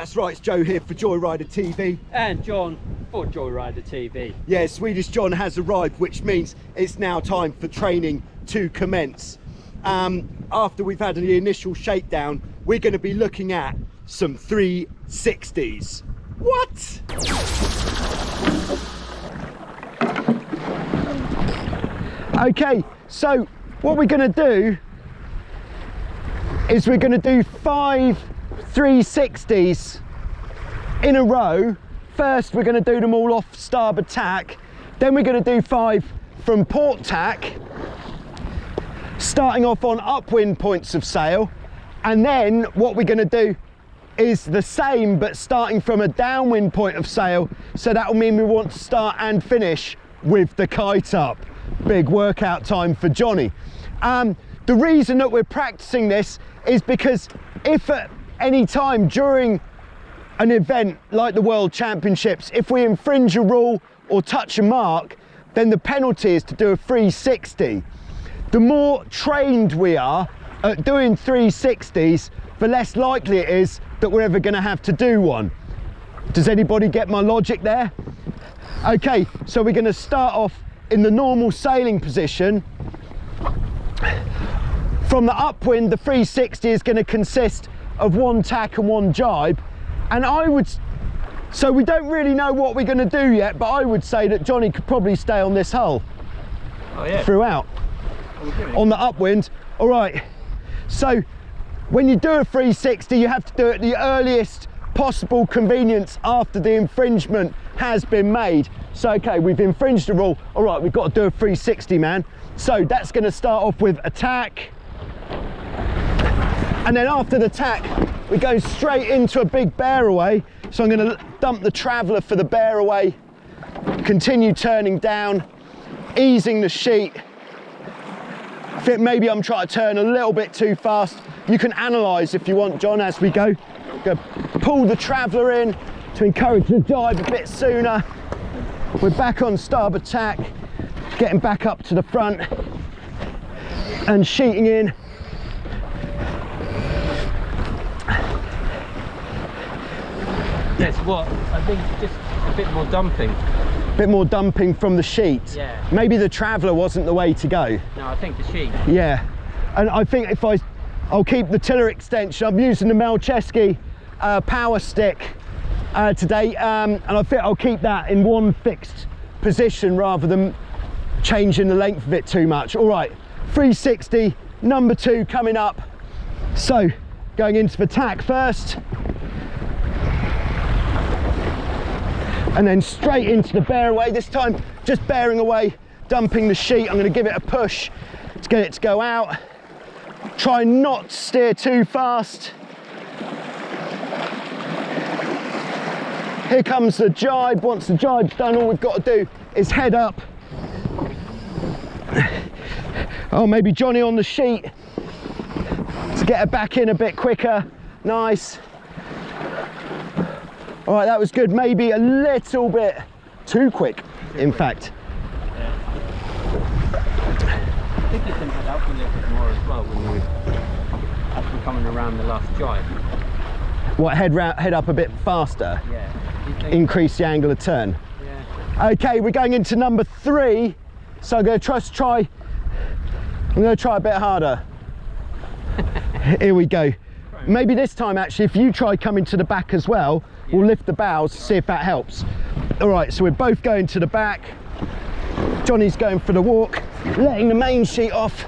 That's right, it's Joe here for Joyrider TV. And John for Joyrider TV. Yeah, Swedish John has arrived, which means it's now time for training to commence. After we've had the initial shakedown, we're going to be looking at some 360s. What? Okay, so what we're going to do is we're going to do 5 360s in a row. First we're going to do them all off starboard tack, then we're going to do 5 from port tack, starting off on upwind points of sail, and then what we're going to do is the same but starting from a downwind point of sail, so that will mean we want to start and finish with the kite up. Big workout time for Johnny. The reason that we're practicing this is because if at any time during an event like the World Championships, if we infringe a rule or touch a mark, then the penalty is to do a 360. The more trained we are at doing 360s, the less likely it is that we're ever going to have to do one. Does anybody get my logic there? Okay, so we're going to start off in the normal sailing position. From the upwind, the 360 is going to consist of 1 tack and 1 jibe, and so we don't really know what we're going to do yet, but I would say that Johnny could probably stay on this hull throughout on the upwind. All right, so when you do a 360, you have to do it at the earliest possible convenience after the infringement has been made. So okay, we've infringed the rule, all right, we've got to do a 360, man. So that's going to start off with a tack, and then after the tack we go straight into a big bear away. So I'm going to dump the traveller for the bear away, continue turning down, easing the sheet. I think maybe I'm trying to turn a little bit too fast. You can analyse if you want, John, as we go. Pull the traveller in to encourage the jibe a bit sooner. We're back on starboard tack, getting back up to the front and sheeting in. Yes, what? I think just a bit more dumping. A bit more dumping from the sheet. Yeah. Maybe the traveller wasn't the way to go. No, I think the sheet. Yeah, and I think if I'll keep the tiller extension. I'm using the Melcheski power stick today, and I think I'll keep that in one fixed position rather than changing the length of it too much. All right, 360, number 2 coming up. So going into the tack first, and then straight into the bear away. This time just bearing away, dumping the sheet. I'm going to give it a push to get it to go out. Try not to steer too fast. Here comes the jibe. Once the jibe's done, all we've got to do is head up. Oh, maybe Johnny on the sheet to get her back in a bit quicker. Nice. All right, that was good. Maybe a little bit too quick, in fact. I think you can head up a little bit more as well when you're coming around the last jibe. What, head up a bit faster? Yeah. Increase the angle of turn? Yeah. Okay, we're going into number 3. So I'm going to try a bit harder. Here we go. Maybe this time, actually, if you try coming to the back as well, we'll lift the bows, see if that helps. All right, so we're both going to the back. Johnny's going for the walk, letting the main sheet off.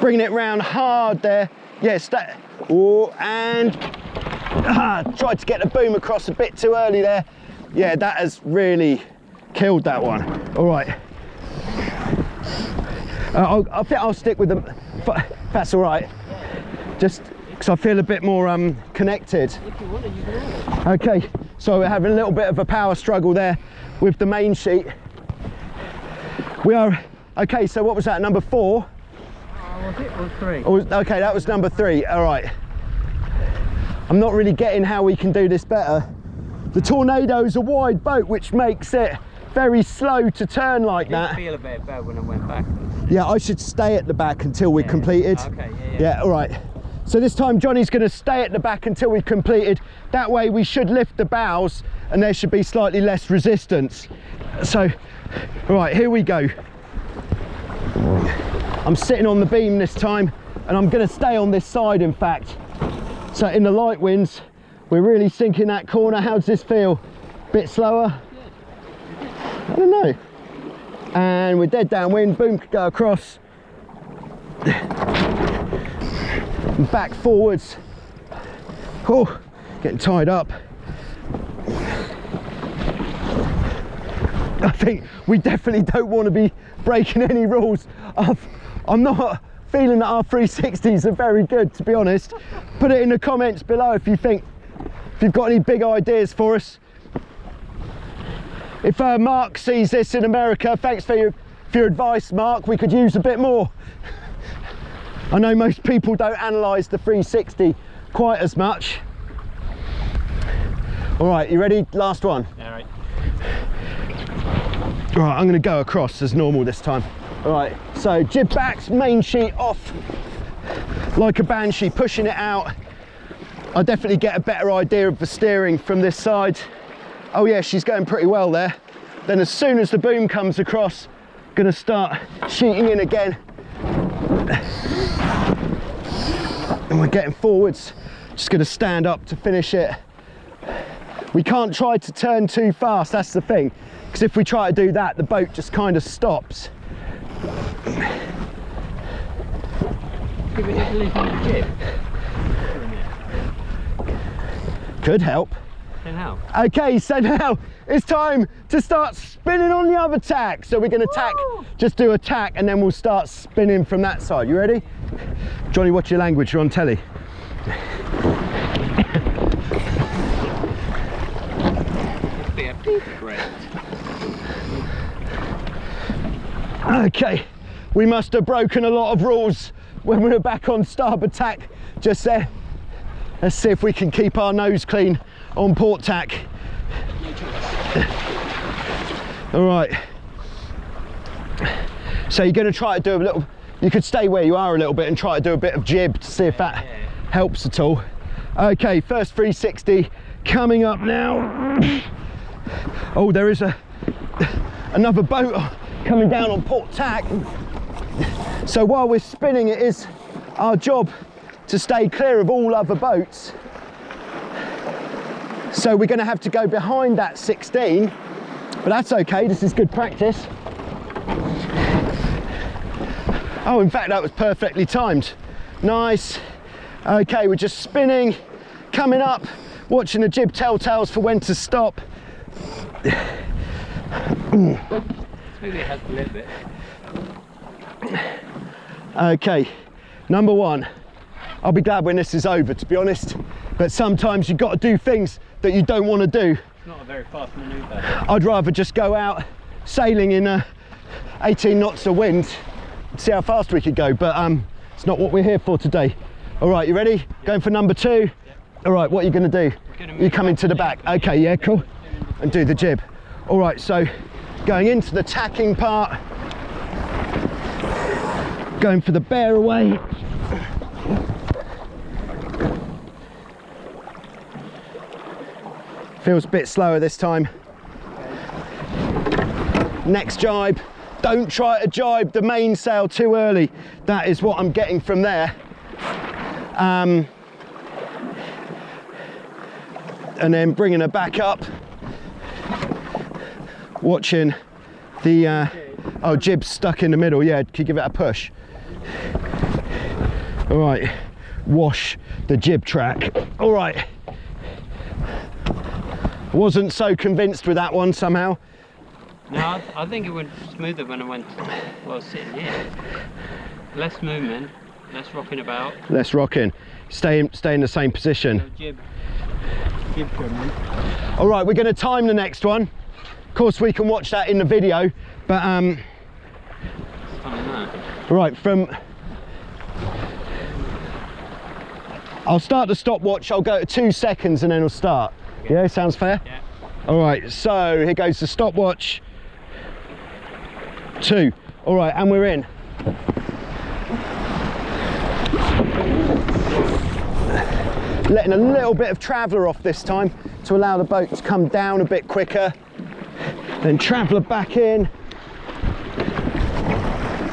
Bringing it round hard there. Yes, that. Oh, and tried to get the boom across a bit too early there. Yeah, that has really killed that one. All right. I think I'll stick with them. That's all right. Just because I feel a bit more connected. If you want it, you can have it. Okay, so we're having a little bit of a power struggle there with the main sheet. We are, okay, so what was that, number 4? Was it or 3? Oh, okay, that was number 3, all right. I'm not really getting how we can do this better. The Tornado is a wide boat, which makes it very slow to turn like that. I feel a bit better when I went back. Yeah, I should stay at the back until we're completed. Okay, Yeah, all right. So this time Johnny's going to stay at the back until we've completed. That way we should lift the bows and there should be slightly less resistance. So, right, here we go. I'm sitting on the beam this time and I'm going to stay on this side, in fact. So in the light winds, we're really sinking that corner. How does this feel? Bit slower? I don't know. And we're dead downwind, boom, could go across. Back forwards. Oh, getting tied up. I think we definitely don't want to be breaking any rules. I'm not feeling that our 360s are very good, to be honest. Put it in the comments below if you've got any big ideas for us. If Mark sees this in America, thanks for your advice, Mark. We could use a bit more. I know most people don't analyse the 360 quite as much. All right, you ready? Last one. All right. All right, I'm going to go across as normal this time. All right, so jib backs, main sheet off like a banshee, pushing it out. I definitely get a better idea of the steering from this side. Oh yeah, she's going pretty well there. Then as soon as the boom comes across, going to start sheeting in again. And we're getting forwards. Just going to stand up to finish it. We can't try to turn too fast, that's the thing. Because if we try to do that, the boat just kind of stops. Give it a little jib. Could help. How? Okay, so now it's time to start spinning on the other tack. So we're going to tack, just do a tack, and then we'll start spinning from that side. You ready? Johnny, what's your language? You're on telly. Great. Okay, we must have broken a lot of rules when we were back on starboard tack just there. Let's see if we can keep our nose clean on port tack. All right. So you're going to try to do a little, you could stay where you are a little bit and try to do a bit of jib to see if that helps at all. Okay, first 360 coming up now. Oh, there is another boat coming down on port tack. So while we're spinning, it is our job to stay clear of all other boats. So we're going to have to go behind that 16, but that's okay, this is good practice. Oh, in fact, that was perfectly timed. Nice. Okay, we're just spinning, coming up, watching the jib telltales for when to stop. Maybe it has a little bit. Okay, number one. I'll be glad when this is over, to be honest, but sometimes you've got to do things that you don't want to do. It's not a very fast manoeuvre. I'd rather just go out sailing in 18 knots of wind, see how fast we could go, but it's not what we're here for today. All right, you ready? Yep. Going for number two? Yep. All right, what are you going to do? You're coming to the back. Okay, yeah, cool. And do the jib. All right, so going into the tacking part, going for the bear away. Feels a bit slower this time. Next jibe. Don't try to jibe the mainsail too early. That is what I'm getting from there. And then bringing her back up. Watching the jib stuck in the middle. Yeah, can you give it a push? All right, wash the jib track. All right. Wasn't so convinced with that one somehow. No, I think it went smoother when I went, well, sitting here. Less movement, less rocking about. Less rocking. Stay in the same position. So jib trimming. All right, we're going to time the next one. Of course, we can watch that in the video, but right, I'll start the stopwatch. I'll go to 2 seconds and then I'll start. Okay. Yeah, sounds fair? Yeah. All right, so here goes the stopwatch. 2. All right, and we're in. letting a little bit of traveller off this time to allow the boat to come down a bit quicker. Then traveller back in.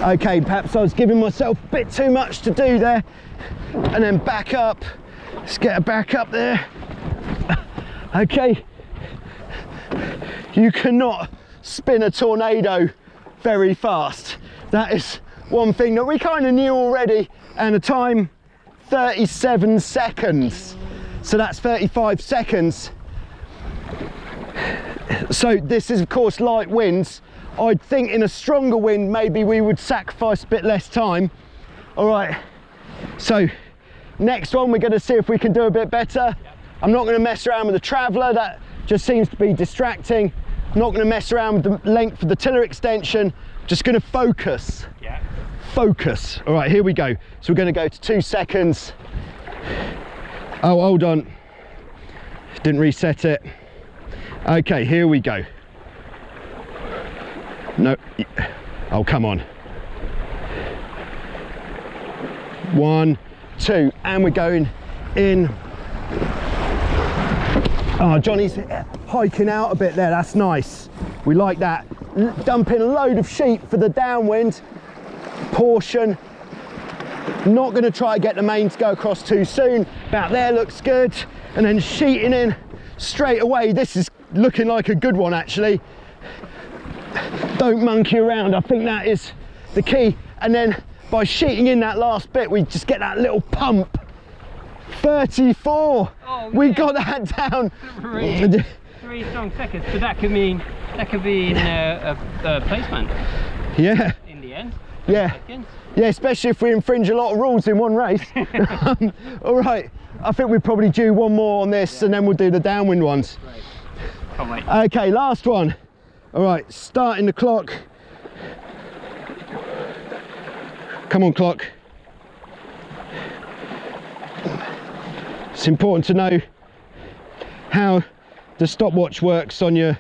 Okay, perhaps I was giving myself a bit too much to do there. And then back up. Let's get her back up there. Okay. You cannot spin a Tornado very fast. That is one thing that we kind of knew already. And the time, 37 seconds. So that's 35 seconds. So this is of course light winds. I'd think in a stronger wind maybe we would sacrifice a bit less time. All right, so next one we're going to see if we can do a bit better. I'm not going to mess around with the traveller, that just seems to be distracting. I'm not going to mess around with the length of the tiller extension, just going to focus. Focus. All right, here we go. So we're going to go to 2 seconds. Oh, hold on, didn't reset it. Okay, here we go. No, oh, come on. 1, 2, and we're going in. Oh, Johnny's hiking out a bit there, that's nice. We like that. Dumping a load of sheet for the downwind portion. Not going to try to get the main to go across too soon. About there looks good. And then sheeting in straight away. This is looking like a good one actually. Don't monkey around, I think that is the key. And then by sheeting in that last bit, we just get that little pump. 34. Oh, we got that down. 3 strong seconds, but that could mean in a placement. Yeah. In the end. Yeah. Yeah, especially if we infringe a lot of rules in one race. All right, I think we probably do one more on this, and then we'll do the downwind ones. Right. Can't wait. Okay, last one. All right, starting the clock. Come on, clock. It's important to know how the stopwatch works on your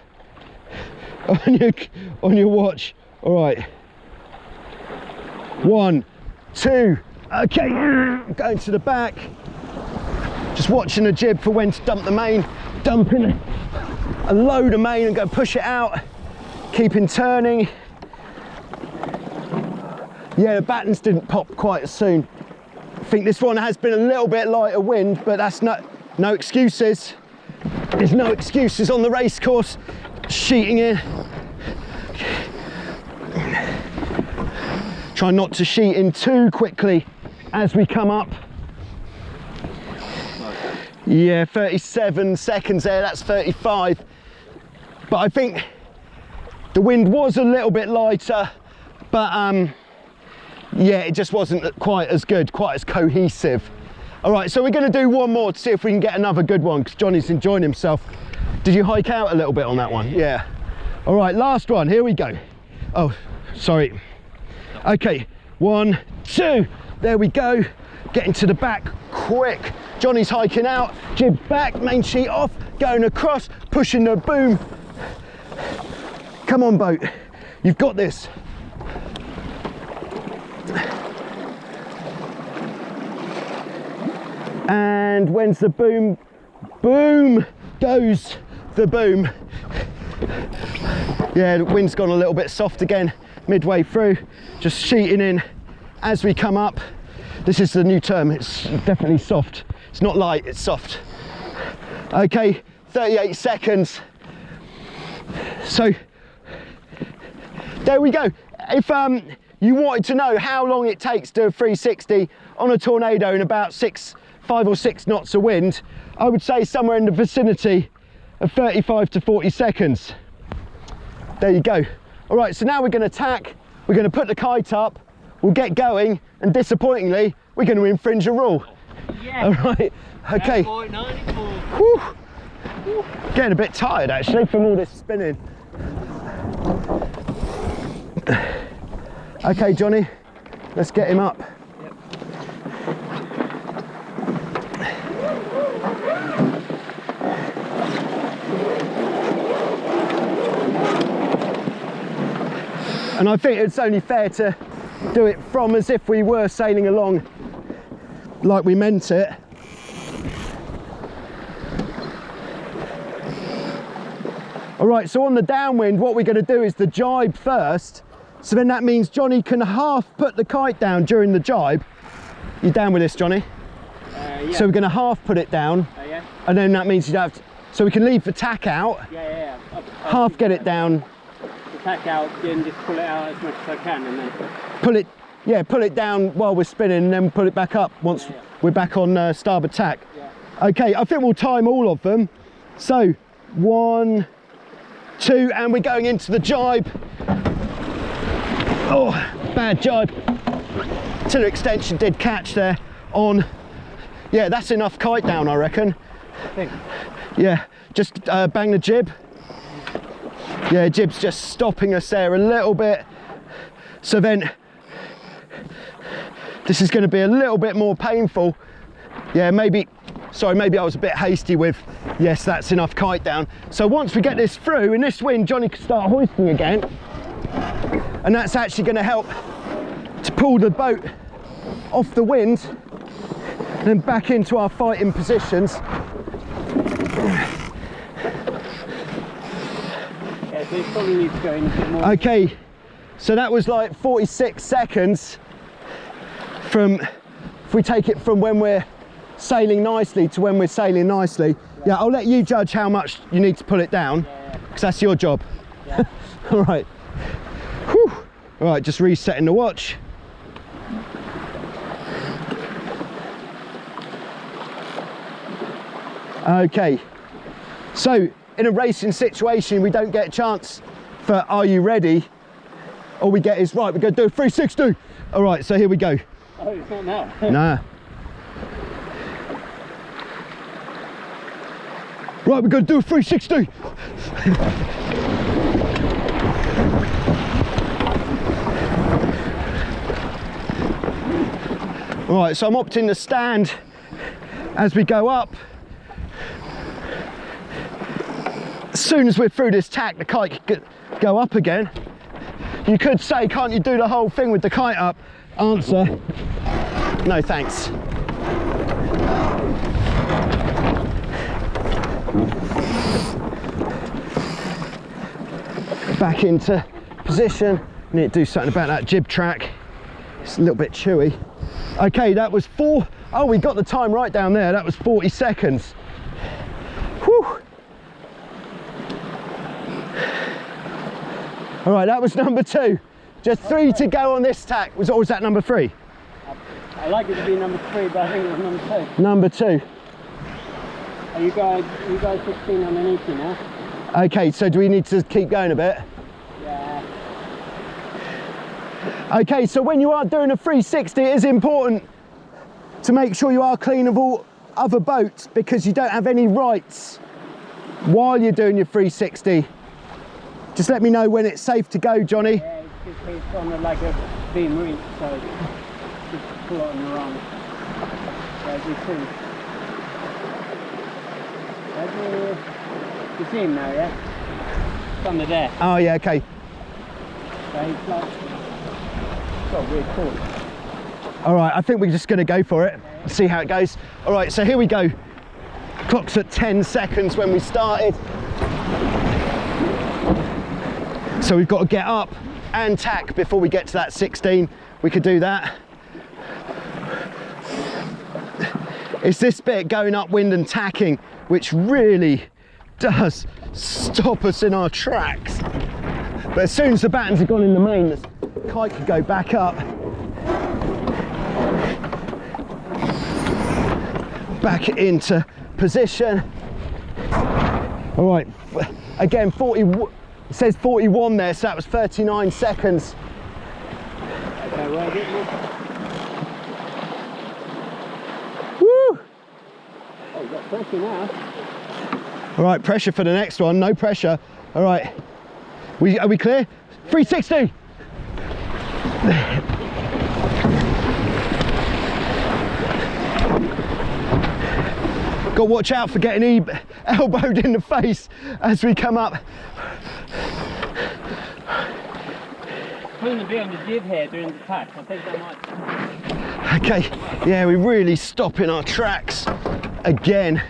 watch. All right. 1, 2. Okay, going to the back. Just watching the jib for when to dump the main. Dumping a load of main and go push it out. Keeping turning. Yeah, the battens didn't pop quite as soon. I think this one has been a little bit lighter wind, but that's no excuses. There's no excuses on the race course. Sheeting in. Try not to sheet in too quickly as we come up. Yeah, 37 seconds there, that's 35. But I think the wind was a little bit lighter, but yeah, it just wasn't quite as good, quite as cohesive. All right, so we're going to do one more to see if we can get another good one, because Johnny's enjoying himself. Did you hike out a little bit on that one? Yeah. All right, last one, here we go. Oh, sorry. Okay, 1, 2, there we go. Getting to the back quick. Johnny's hiking out, jib back, main sheet off, going across, pushing the boom. Come on, boat, you've got this. And when's the boom? Boom goes the boom. Yeah, the wind's gone a little bit soft again midway through. Just sheeting in as we come up. This is the new term, it's definitely soft. It's not light, it's soft. Okay, 38 seconds. So, there we go. If you wanted to know how long it takes to do a 360 on a Tornado in about 5 or 6 knots of wind, I would say somewhere in the vicinity of 35 to 40 seconds. There you go. All right, so now we're going to tack, we're going to put the kite up, we'll get going, and disappointingly, we're going to infringe a rule. Yeah. All right, okay. Whew. Getting a bit tired actually from all this spinning. Okay, Johnny, let's get him up. And I think it's only fair to do it from as if we were sailing along like we meant it. All right, so on the downwind, what we're going to do is the jibe first. So then that means Johnny can half put the kite down during the jibe. You down with this, Johnny? Yeah. So we're going to half put it down, Yeah. and then that means you'd have to, so we can leave the tack out, Yeah. half get it down. The tack out, then just pull it out as much as I can, and then pull it down while we're spinning, and then pull it back up once we're back on starboard tack. Yeah. Okay, I think we'll time all of them. So 1, 2, and we're going into the jibe. Oh, bad jibe. Tiller extension did catch there on. Yeah, that's enough kite down, I reckon. I think. Yeah, just bang the jib. Yeah, jib's just stopping us there a little bit. So then, this is going to be a little bit more painful. Yeah, maybe I was a bit hasty with, yes, that's enough kite down. So once we get this through, in this wind, Johnny can start hoisting again. And that's actually going to help to pull the boat off the wind, and then back into our fighting positions. Yeah, so you probably need to go in a bit more. Okay, so that was like 46 seconds from, if we take it from when we're sailing nicely to when we're sailing nicely. Yeah, I'll let you judge how much you need to pull it down, because that's your job. Yeah. All right. Whew. All right, just resetting the watch. Okay, so in a racing situation, we don't get a chance for are you ready? All we get is, right, we're going to do a 360. All right, so here we go. Oh, it's not now. Nah. Right, we're going to do a 360. All right, so I'm opting to stand as we go up. As soon as we're through this tack, the kite could go up again. You could say, can't you do the whole thing with the kite up? Answer, no thanks. Back into position. Need to do something about that jib track. It's a little bit chewy. Okay, that was 4. Oh, we got the time right down there. That was 40 seconds. Whew. All right, that was number 2. Just 3 to go on this tack. Was that number 3? I like it to be number 3, but I think it was number 2. Number 2. Are you guys 16 underneath you now? Okay, so do we need to keep going a bit? Yeah. Okay, so when you are doing a 360, it is important to make sure you are clean of all other boats, because you don't have any rights while you're doing your 360. Just let me know when it's safe to go, Johnny. Yeah, it's on like a beam reach, so just pull it on the wrong. As you see. You see him now, yeah? It's under there. Oh yeah, okay. So he's like, got a weird course. All right, I think we're just gonna go for it. See how it goes. All right, so here we go. Clock's at 10 seconds when we started. So we've got to get up and tack before we get to that 16. We could do that. It's this bit going upwind and tacking which really does stop us in our tracks. But as soon as the battens have gone in the main, the kite could go back up. Back into position. All right, again, 40, it says 41 there, so that was 39 seconds. Okay, well, get you. Woo! Oh, you've got pressure now. All right, pressure for the next one, no pressure. All right, are we clear? 360! Got to watch out for getting elbowed in the face as we come up. Putting the bit on the jib here during the tack, I think that might... Okay, yeah, we really stop in our tracks again.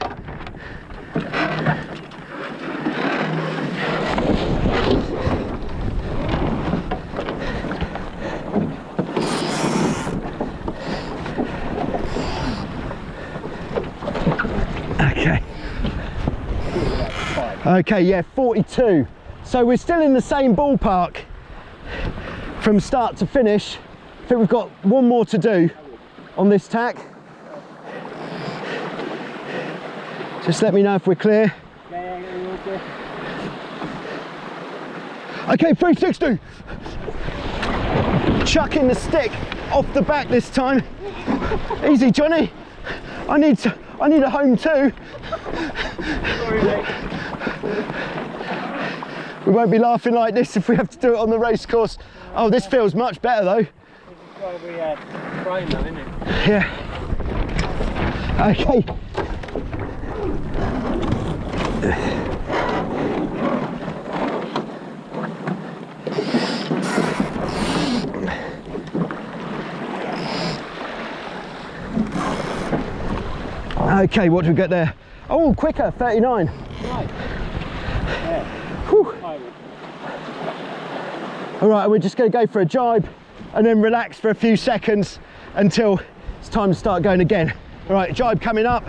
Okay. Okay, yeah, 42. So we're still in the same ballpark from start to finish. I think we've got one more to do on this tack. Just let me know if we're clear. Okay, 360. Chucking the stick off the back this time. Easy, Johnny. I need a home too. Sorry, mate. We won't be laughing like this if we have to do it on the race course. Oh, this feels much better though. This is why we trying though, isn't it? Yeah. Okay. Okay, what do we get there? Oh, quicker, 39. Right. Yeah. Whew. All right, we're just going to go for a jibe and then relax for a few seconds until it's time to start going again. All right, jibe coming up.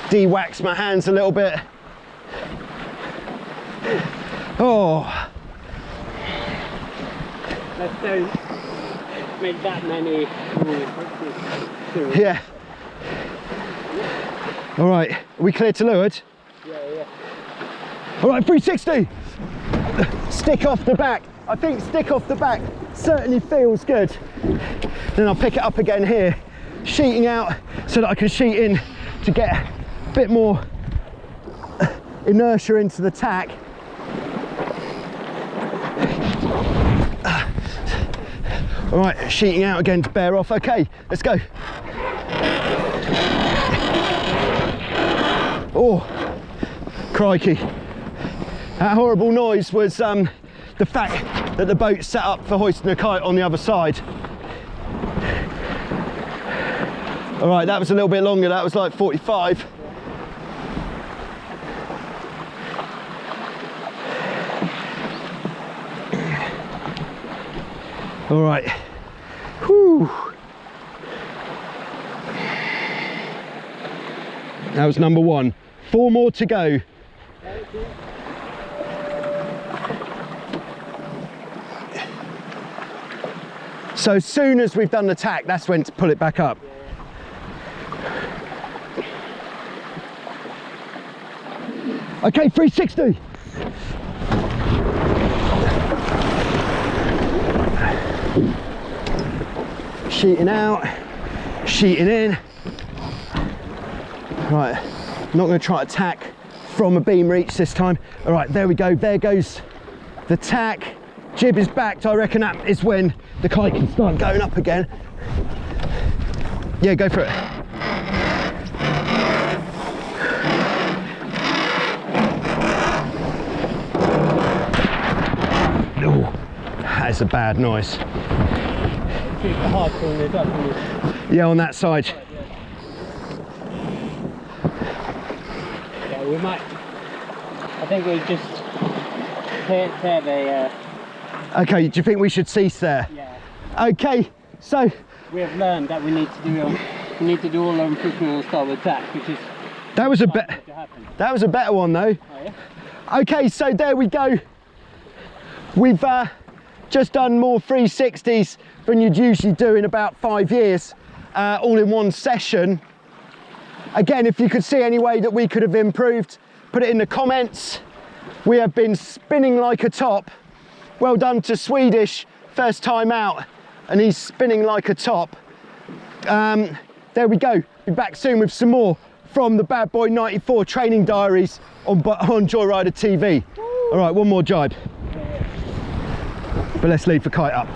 De-wax my hands a little bit. Oh. Let's don't make that many rules. Yeah. All right, are we clear to leeward? Yeah. All right, 360. Stick off the back. I think stick off the back certainly feels good. Then I'll pick it up again here, sheeting out so that I can sheet in to get a bit more inertia into the tack. All right, sheeting out again to bear off. Okay, let's go. Oh, crikey. That horrible noise was the fact that the boat's set up for hoisting a kite on the other side. All right, that was a little bit longer. That was like 45. All right. Whew. That was number one. 4 more to go. So as soon as we've done the tack, that's when to pull it back up. Okay, 360. Sheeting out, sheeting in. Right, I'm not going to try to tack from a beam reach this time. All right, there we go. There goes the tack. Jib is backed. I reckon that is when the kite can start going up again. Yeah, go for it. Oh, that's a bad noise. Super hard pulling it up, isn't it? Yeah, on that side. Yeah, we might. I think we'll just tear the. Okay, do you think we should cease there? Yeah. Okay, so we have learned that we need to do all our instructional and start with tack, which is. That was a better one though. Oh, yeah? Okay, so there we go. We've just done more 360s than you'd usually do in about 5 years, all in one session. Again, if you could see any way that we could have improved, put it in the comments. We have been spinning like a top. Well done to Swedish, first time out, and he's spinning like a top. There we go. Be back soon with some more from the Bad Boy 94 training diaries on Joyrider TV. All right, one more jibe. But let's leave the kite up.